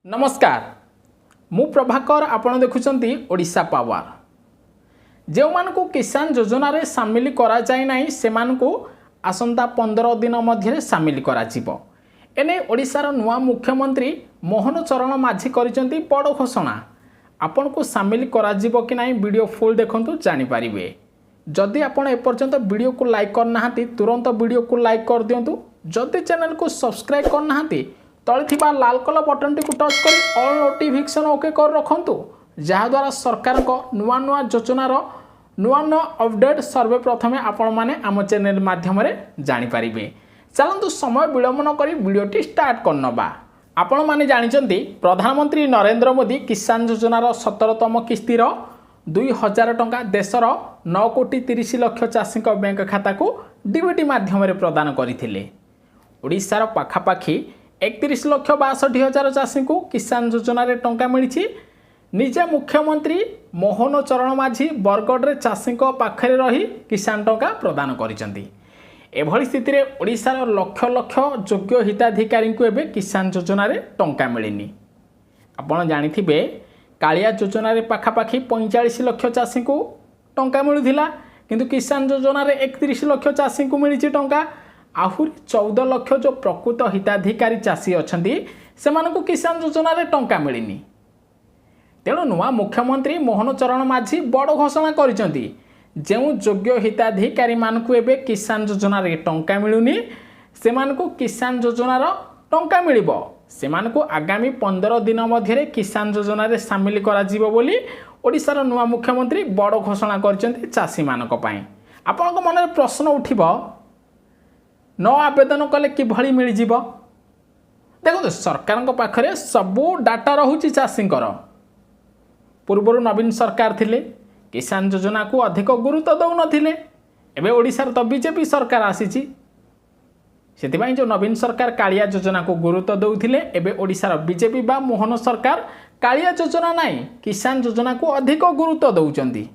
नमस्कार मु प्रभाकर आपण देखुचंती ओडिशा पावर जो मानकु किसान योजना रे शामिल करा जाय नाही से मानकु आसंता 15 दिन मध्य शामिल करा जिवो एने ओडिशार नुआ मुख्यमंत्री मोहन चरण माझी करिसंती बड़ घोषणा आपण को शामिल करा जिवो कि नाही वीडियो फुल देखंतु जानि परिबे जदि आपण ए पर्यंत वीडियो को लाइक करनाहांती तुरंत वीडियो को लाइक कर दियंतु जदि चैनल को सब्सक्राइब करनाहांती तले लाल कलर बटन टी टच कर ऑल नोटिफिकेशन ओके कर रखंतु जहाद्वारा सरकार को नुआ नुआ योजनार नुआ नुआ अपडेट सर्वे प्रथमे आपण माने आम चैनल माध्यम जानि परिबे। चलंतु समय विलंब न करी वीडियोटी स्टार्ट करनबा। आपण माने जानिचंती प्रधानमंत्री नरेंद्र मोदी किसान योजनार 17तम किस्तिर 2000 टंका देशर 9,30,00,000 चाषी बैंक खाता को डीबीटी माध्यम प्रदान करथिले। ओडिशार पाखापाखी 31,62,000 चाषी को किसान योजना रे टंका मिली। निजे मुख्यमंत्री मोहन चरण माझी बरगढ़ रे चाषी पाखरे रही किसान टंका प्रदान करिसेंती। एभली स्थिति रे ओडिशार लक्ष लक्ष योग्य हिताधिकारी को एबे किसान योजना रे टंका मिलिनी। आपण जानिथिबे कालिया योजना रे पाखापाखी 45 लाख चाषी को टंका मिलुथिला किंतु किसान योजना रे 31 लाख चाषी को मिली टंका। आहुरी 14 लाख जो प्रकृत हिताधिकारी चाषी अछंती सेमानकु किसान योजना रे टंका मिलिनी। तेणु नुआ मुख्यमंत्री मोहन चरण माझी बड़ घोषणा करिसंती जो योग्य हिताधिकारी मानकु एबे किसान योजना रे टंका मिलुनी सेमानकु किसान योजना रो टंका मिलिबो। सेमानकु आगामी 15 दिन मध्य किसान योजना रे शामिल करा जिवो बोली ओडिशार नुआ मुख्यमंत्री बड़ घोषणा करिसंती चाषी मानक पई। आपनक मन रे प्रश्न उठिबो न आवेदन कले किभली मिल जिवो। देखो सरकार पाखरे सबू डाटा रहुची चाषींकर। पूर्वर नवीन सरकार थिले किसान योजना को अधिक गुरुत्व दौ नथिले। एबे ओडिशार तो बीजेपी सरकार आसीची सेतिबाई जो नवीन सरकार कालिया योजना को गुरुत्व दौथिले एबे ओडिशार बीजेपी बा मोहन सरकार कालिया योजना नाही किसान योजना को अधिक गुरुत्व दौचंती।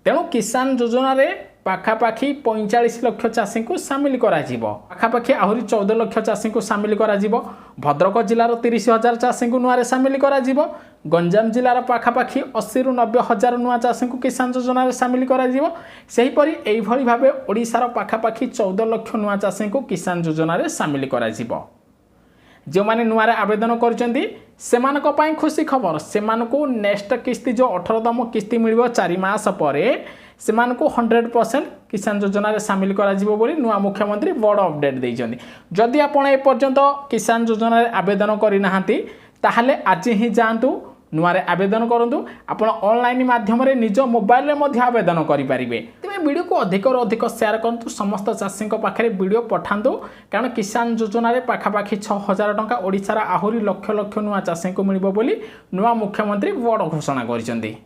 तेणु किसान योजना रे पाखापाखी 45 लाख चाषी को सामिल करा जिवो। पाखापाखी आहुरी 14 लाख चाषी को सामिल करा जिवो। भद्रक जिलार 30,000 चाषी को नुआरे सामिल करा जिवो। गंजाम जिलार पाखापाखी 80 ରୁ 90 हजार नुआ चाषी को किसान योजना रे सामिल करा जिवो। सेही परी एई भली भाबे ओडिशार पाखापाखी 14 लाख नुआ चाषी को किसान योजना रे सामिल करा जिवो। जो माने नुआरे आवेदन करचंती सेमानको पई खुशी खबर सेमानको नेक्स्ट किस्ती जो 18तम किस्ती मिलिबो 4 मास परे सेमानको 100% किसान योजना रे शामिल करा जिवो बोली नुआ मुख्यमंत्री बड़ अपडेट देइचंती। जदि आपण ए पर्यंत किसान योजना रे आवेदन करि नाहांती ताहाले आज ही जांतु नुआरे आवेदन करंतु। आपण ऑनलाइन माध्यम रे निज मोबाइल रे मध्ये आवेदन करि परिबे। तबे वीडियो को अधिक रो अधिक शेयर करंतु समस्त चाषी पाखरे वीडियो पठांतु कारण किसान योजना रे पाखापाखी 6,000 टंका ओडिशार आहुरी लक्ष लक्ष नुआ चाषी को मिलिबो बोली नुआ मुख्यमंत्री बड़ घोषणा करिसंती।